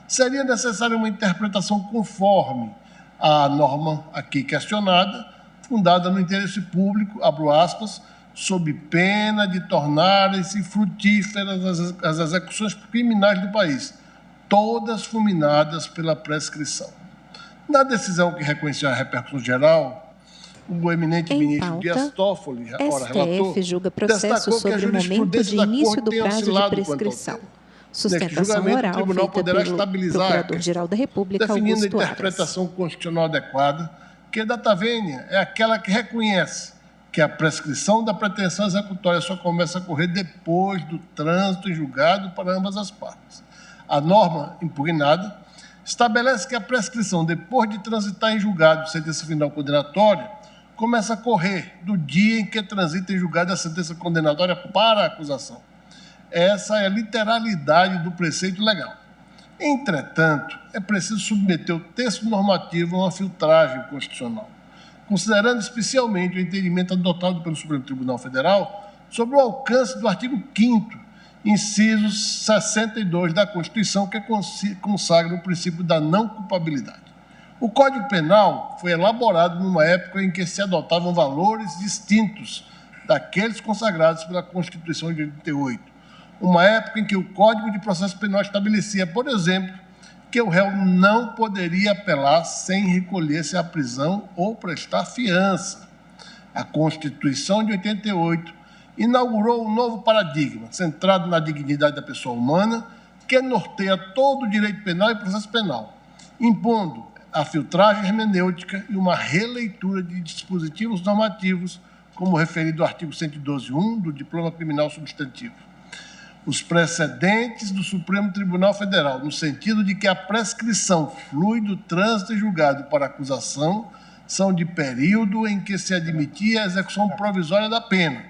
seria necessária uma interpretação conforme a norma aqui questionada, fundada no interesse público, abro aspas, sob pena de tornarem-se frutíferas as execuções criminais do país, todas fulminadas pela prescrição. Na decisão que reconheceu a repercussão geral, o eminente ministro Dias Toffoli, ora relator, STF julga processo sobre o momento de início do prazo de prescrição. Sustentação oral feita pelo Procurador-Geral da República, definindo Augusto a interpretação constitucional adequada, que data vênia é aquela que reconhece que a prescrição da pretensão executória só começa a ocorrer depois do trânsito em julgado para ambas as partes. A norma impugnada estabelece que a prescrição, depois de transitar em julgado de sentença final condenatória, começa a correr do dia em que transita em julgado a sentença condenatória para a acusação. Essa é a literalidade do preceito legal. Entretanto, é preciso submeter o texto normativo a uma filtragem constitucional, considerando especialmente o entendimento adotado pelo Supremo Tribunal Federal sobre o alcance do artigo 5º, inciso 62 da Constituição, que consagra o princípio da não culpabilidade. O Código Penal foi elaborado numa época em que se adotavam valores distintos daqueles consagrados pela Constituição de 88. Uma época em que o Código de Processo Penal estabelecia, por exemplo, que o réu não poderia apelar sem recolher-se à prisão ou prestar fiança. A Constituição de 88 inaugurou um novo paradigma, centrado na dignidade da pessoa humana, que norteia todo o direito penal e processo penal, impondo a filtragem hermenêutica e uma releitura de dispositivos normativos, como referido ao artigo 112.1 do Diploma Criminal Substantivo. Os precedentes do Supremo Tribunal Federal, no sentido de que a prescrição flui do trânsito em julgado para acusação, são de período em que se admitia a execução provisória da pena.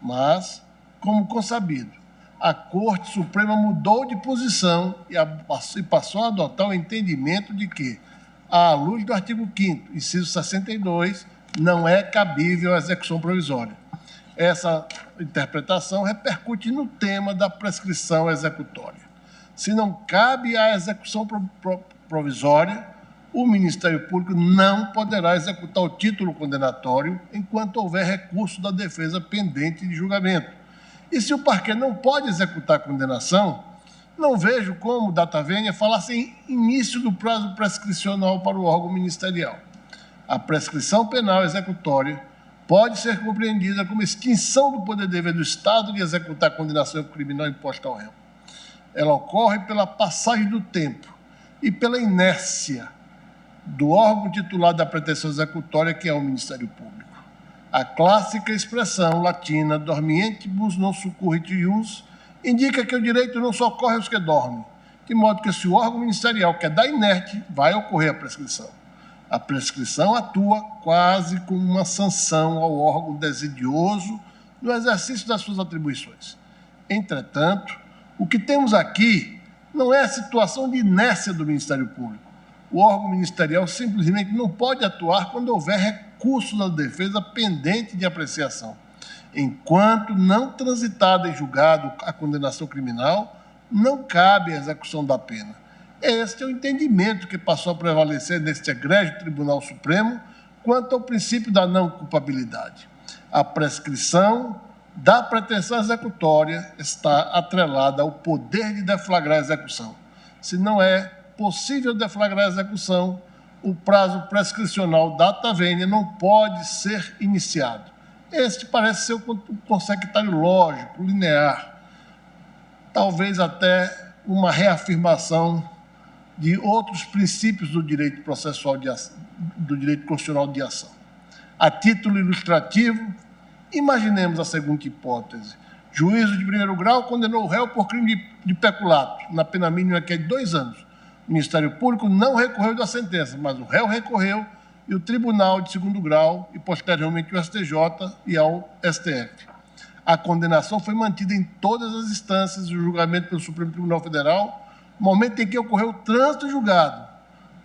Mas, como consabido, a Corte Suprema mudou de posição e passou a adotar o entendimento de que, à luz do artigo 5º, inciso 62, não é cabível a execução provisória. Essa interpretação repercute no tema da prescrição executória. Se não cabe a execução provisória, o Ministério Público não poderá executar o título condenatório enquanto houver recurso da defesa pendente de julgamento. E se o parquet não pode executar a condenação, não vejo como, data vênia, falasse em início do prazo prescricional para o órgão ministerial. A prescrição penal executória pode ser compreendida como extinção do poder dever do Estado de executar a condenação criminal imposta ao réu. Ela ocorre pela passagem do tempo e pela inércia do órgão titular da pretensão executória, que é o Ministério Público. A clássica expressão latina dormientibus non succurrit ius indica que o direito não socorre aos que dormem, de modo que se o órgão ministerial quedar inerte, vai ocorrer a prescrição. A prescrição atua quase como uma sanção ao órgão desidioso no exercício das suas atribuições. Entretanto, o que temos aqui não é a situação de inércia do Ministério Público. O órgão ministerial simplesmente não pode atuar quando houver recurso da defesa pendente de apreciação. Enquanto não transitada em julgado a condenação criminal, não cabe a execução da pena. Este é o entendimento que passou a prevalecer neste egrégio Tribunal Supremo quanto ao princípio da não culpabilidade. A prescrição da pretensão executória está atrelada ao poder de deflagrar a execução. Se não é possível deflagrar a execução, o prazo prescricional data vênia não pode ser iniciado. Este parece ser o consectário lógico, linear, talvez até uma reafirmação de outros princípios do direito processual do direito constitucional de ação. A título ilustrativo, imaginemos a seguinte hipótese. Juízo de primeiro grau condenou o réu por crime de peculato, na pena mínima que é de 2 anos. O Ministério Público não recorreu da sentença, mas o réu recorreu e o Tribunal de segundo grau e, posteriormente, o STJ e ao STF. A condenação foi mantida em todas as instâncias do julgamento pelo Supremo Tribunal Federal, momento em que ocorreu o trânsito julgado.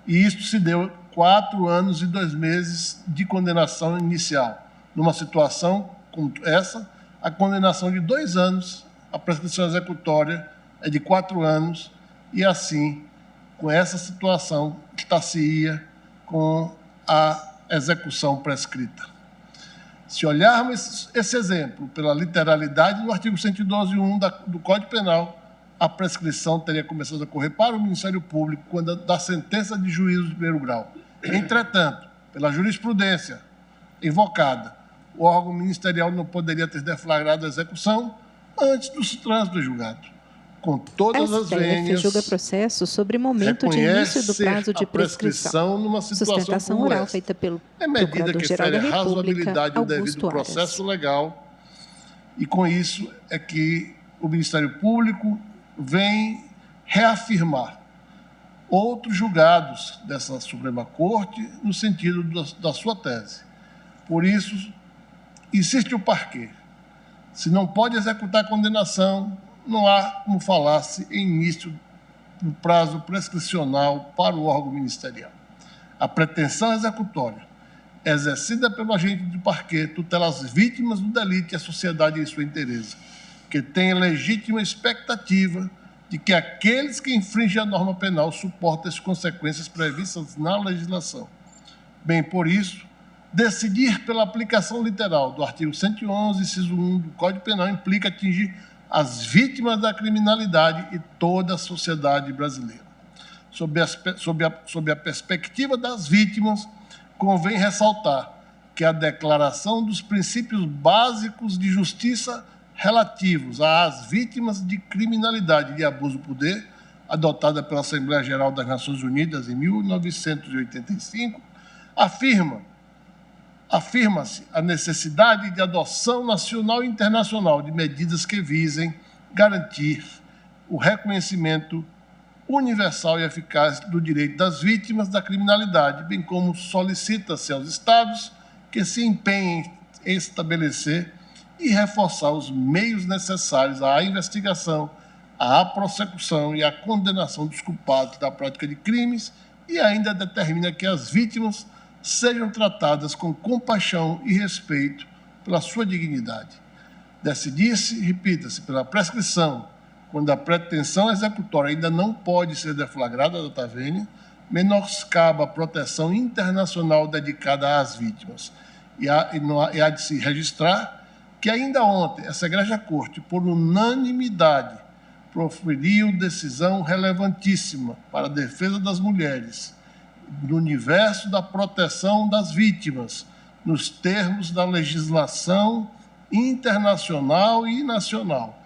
E isto se deu 4 anos e 2 meses de condenação inicial. Numa situação como essa, a condenação de 2 anos, a prescrição executória é de 4 anos, e assim, com essa situação, está-se-ia com a execução prescrita. Se olharmos esse exemplo pela literalidade do artigo 112.1 do Código Penal, a prescrição teria começado a correr para o Ministério Público quando da sentença de juízo de primeiro grau. Entretanto, pela jurisprudência invocada. O órgão ministerial não poderia ter deflagrado a execução antes do trânsito do julgado. Com todas as vênias, julga processo sobre momento de início do prazo de prescrição numa situação sustentação como oral essa. feita pelo É medida que Procurador-Geral da fere a República, razoabilidade do devido Augusto Aras. processo legal, e com isso é que o Ministério Público vem reafirmar outros julgados dessa Suprema Corte no sentido da sua tese. Por isso, insiste o parquê. Se não pode executar a condenação, não há como falar-se em início do prazo prescricional para o órgão ministerial. A pretensão executória, exercida pelo agente do parquê, tutela as vítimas do delito e a sociedade em sua inteireza, que tem legítima expectativa de que aqueles que infringem a norma penal suportem as consequências previstas na legislação. Bem, por isso, decidir pela aplicação literal do artigo 111, inciso 1 do Código Penal implica atingir as vítimas da criminalidade e toda a sociedade brasileira. Sob a perspectiva das vítimas, convém ressaltar que a Declaração dos Princípios Básicos de Justiça relativos às vítimas de criminalidade e de abuso do poder, adotada pela Assembleia Geral das Nações Unidas em 1985, afirma-se a necessidade de adoção nacional e internacional de medidas que visem garantir o reconhecimento universal e eficaz do direito das vítimas da criminalidade, bem como solicita-se aos Estados que se empenhem em estabelecer e reforçar os meios necessários à investigação, à prossecução e à condenação dos culpados da prática de crimes, e ainda determina que as vítimas sejam tratadas com compaixão e respeito pela sua dignidade. Decidir-se, repita-se, pela prescrição, quando a pretensão executória ainda não pode ser deflagrada da tavênia, menoscaba a proteção internacional dedicada às vítimas. E há de se registrar que ainda ontem essa Egrégia Corte, por unanimidade, proferiu decisão relevantíssima para a defesa das mulheres, no universo da proteção das vítimas, nos termos da legislação internacional e nacional,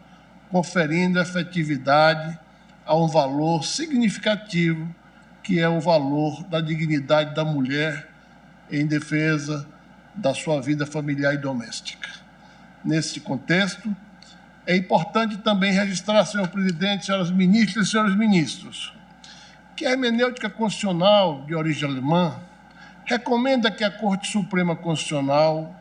conferindo efetividade a um valor significativo, que é o valor da dignidade da mulher em defesa da sua vida familiar e doméstica. Nesse contexto, é importante também registrar, senhor presidente, senhoras ministras e senhores ministros, que a hermenêutica constitucional de origem alemã recomenda que a Corte Suprema Constitucional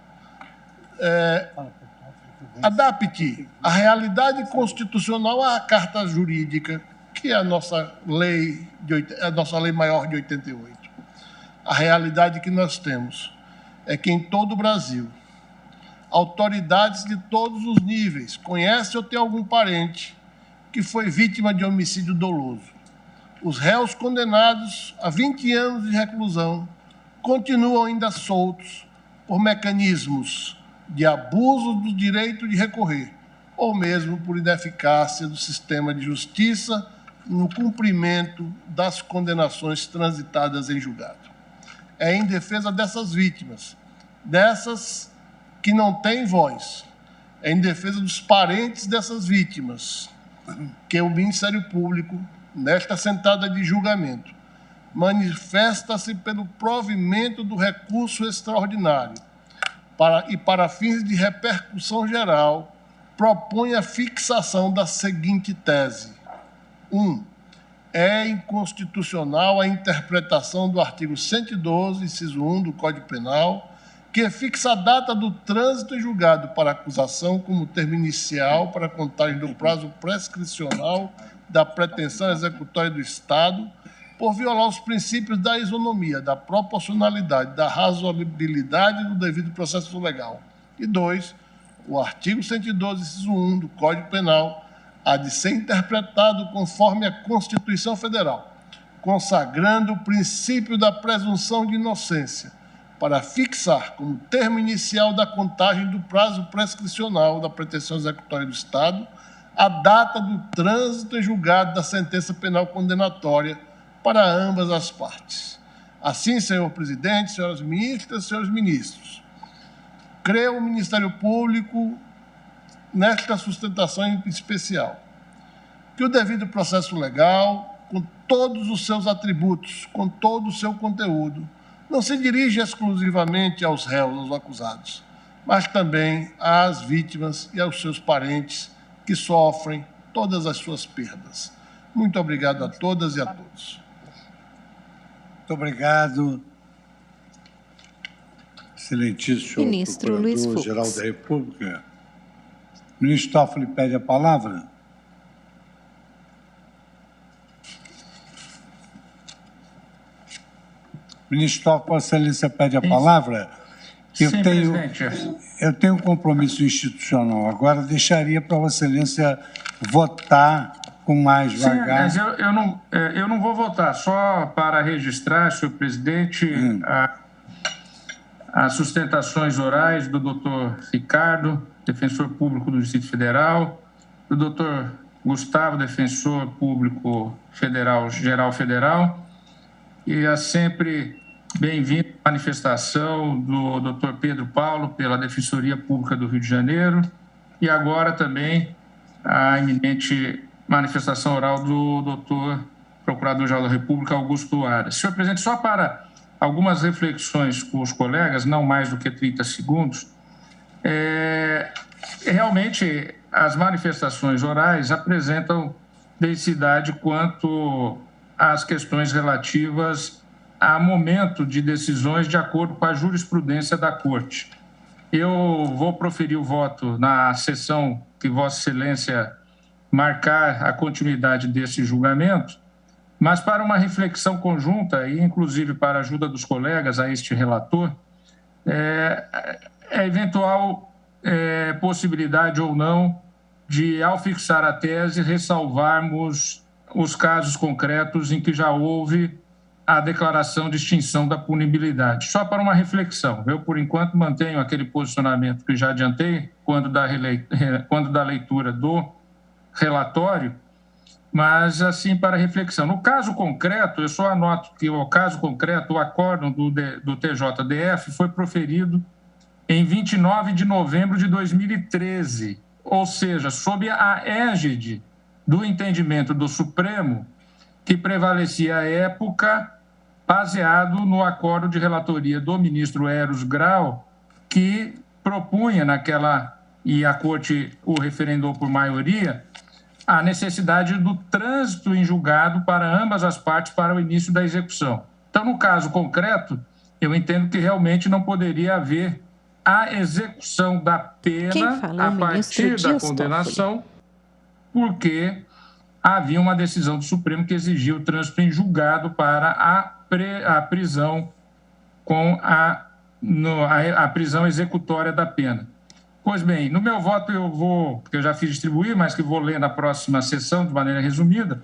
adapte a realidade constitucional à Carta Jurídica, que é a nossa lei maior de 88. A realidade que nós temos é que em todo o Brasil, autoridades de todos os níveis conhecem ou têm algum parente que foi vítima de homicídio doloso. Os réus condenados a 20 anos de reclusão continuam ainda soltos por mecanismos de abuso do direito de recorrer, ou mesmo por ineficácia do sistema de justiça no cumprimento das condenações transitadas em julgado. É em defesa dessas vítimas, dessas que não têm voz, é em defesa dos parentes dessas vítimas, que o Ministério Público, nesta sentada de julgamento, manifesta-se pelo provimento do recurso extraordinário para fins de repercussão geral, propõe a fixação da seguinte tese. 1. É inconstitucional a interpretação do artigo 112, inciso 1 do Código Penal, que fixa a data do trânsito em julgado para acusação como termo inicial para a contagem do prazo prescricional da pretensão executória do Estado, por violar os princípios da isonomia, da proporcionalidade, da razoabilidade do devido processo legal. E 2, o artigo 112, inciso 1 do Código Penal há de ser interpretado conforme a Constituição Federal, consagrando o princípio da presunção de inocência, para fixar como termo inicial da contagem do prazo prescricional da pretensão executória do Estado a data do trânsito em julgado da sentença penal condenatória para ambas as partes. Assim, senhor presidente, senhoras ministras e senhores ministros, crê o Ministério Público nesta sustentação em especial, que o devido processo legal, com todos os seus atributos, com todo o seu conteúdo, não se dirige exclusivamente aos réus, aos acusados, mas também às vítimas e aos seus parentes que sofrem todas as suas perdas. Muito obrigado a todas e a todos. Muito obrigado, excelentíssimo Ministro Luiz Fux. Procurador-Geral da República. O ministro Toffoli pede a palavra. Ministro Toffoli, Vossa Excelência pede a palavra. Sim, presidente. Eu tenho um compromisso institucional. Agora, deixaria para Vossa Excelência votar com mais vagar. Sim, mas eu não vou votar, só para registrar, senhor presidente, as sustentações orais do doutor Ricardo, defensor público do Distrito Federal, do doutor Gustavo, defensor público federal, geral federal, e a sempre bem-vinda manifestação do doutor Pedro Paulo pela Defensoria Pública do Rio de Janeiro, e agora também a iminente manifestação oral do doutor Procurador-Geral da República, Augusto Aras. Senhor presidente, só para algumas reflexões com os colegas, não mais do que 30 segundos, realmente as manifestações orais apresentam densidade quanto às questões relativas a momento de decisões de acordo com a jurisprudência da Corte. Eu vou proferir o voto na sessão que Vossa Excelência marcar a continuidade desse julgamento, mas para uma reflexão conjunta e inclusive para a ajuda dos colegas a este relator, eventual possibilidade ou não de, ao fixar a tese, ressalvarmos os casos concretos em que já houve a declaração de extinção da punibilidade. Só para uma reflexão, eu, por enquanto, mantenho aquele posicionamento que já adiantei quando da leitura do relatório, mas, assim, para reflexão. No caso concreto, eu só anoto que o caso concreto, o acórdão do TJDF foi proferido em 29 de novembro de 2013, ou seja, sob a égide do entendimento do Supremo, que prevalecia à época, baseado no acordo de relatoria do ministro Eros Grau, que propunha naquela, e a Corte o referendou por maioria, a necessidade do trânsito em julgado para ambas as partes para o início da execução. Então, no caso concreto, eu entendo que realmente não poderia haver a execução da pena a partir da condenação, porque havia uma decisão do Supremo que exigia o trânsito em julgado para a prisão a prisão executória da pena. Pois bem, no meu voto que eu já fiz distribuir, mas que vou ler na próxima sessão de maneira resumida,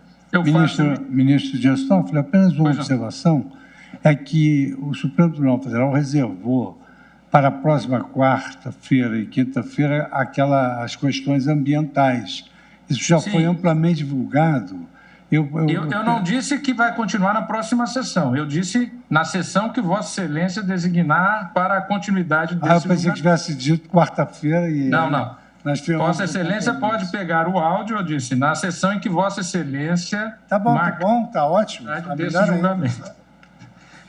Ministro Dias Toffoli, apenas uma observação, é que o Supremo Tribunal Federal reservou para a próxima quarta-feira e quinta-feira as questões ambientais. Isso já foi amplamente divulgado. Eu não disse que vai continuar na próxima sessão. Eu disse na sessão que Vossa Excelência designar para a continuidade desse eu pensei que tivesse dito quarta-feira e... Não. Vossa Excelência pode pegar o áudio, eu disse, na sessão em que Vossa Excelência... Tá bom, tá ótimo. Desse julgamento.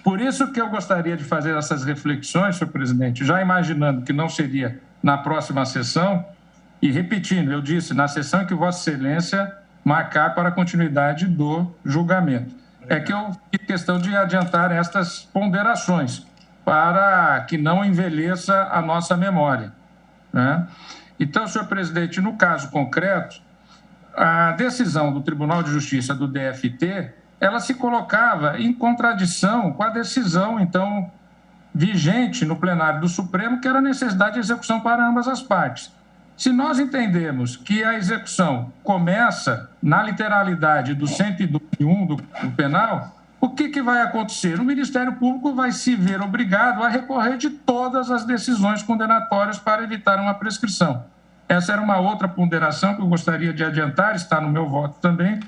Por isso que eu gostaria de fazer essas reflexões, senhor presidente, já imaginando que não seria na próxima sessão, e repetindo, eu disse, na sessão em que Vossa Excelência marcar para a continuidade do julgamento. É que eu fiz questão de adiantar estas ponderações para que não envelheça a nossa memória, né? Então, senhor presidente, no caso concreto, a decisão do Tribunal de Justiça do DFT, ela se colocava em contradição com a decisão, então, vigente no plenário do Supremo, que era a necessidade de execução para ambas as partes. Se nós entendemos que a execução começa na literalidade do 102.1 do penal, o que vai acontecer? O Ministério Público vai se ver obrigado a recorrer de todas as decisões condenatórias para evitar uma prescrição. Essa era uma outra ponderação que eu gostaria de adiantar, está no meu voto também,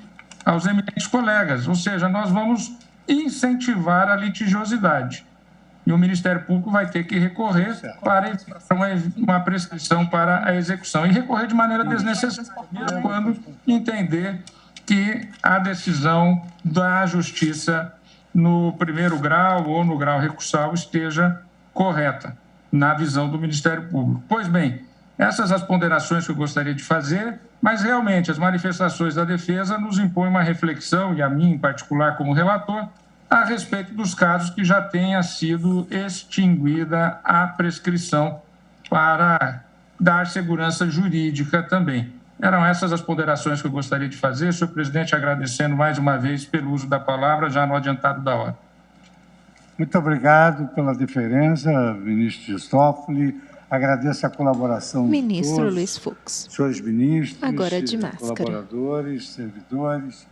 aos eminentes colegas. Ou seja, nós vamos incentivar a litigiosidade. e o Ministério Público vai ter que recorrer para uma prescrição para a execução. E recorrer de maneira desnecessária, mesmo quando entender que a decisão da Justiça no primeiro grau ou no grau recursal esteja correta, na visão do Ministério Público. Pois bem, essas as ponderações que eu gostaria de fazer, mas realmente as manifestações da defesa nos impõem uma reflexão, e a mim em particular como relator, a respeito dos casos que já tenha sido extinguida a prescrição para dar segurança jurídica também. Eram essas as ponderações que eu gostaria de fazer. Senhor presidente, agradecendo mais uma vez pelo uso da palavra, já no adiantado da hora. Muito obrigado pela deferência, ministro Dias Toffoli. Agradeço a colaboração ministro de todos, Luiz Fux. senhores ministros, agora de máscara, colaboradores, servidores,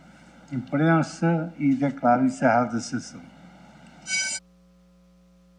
imprensa, e declaro encerrada a sessão.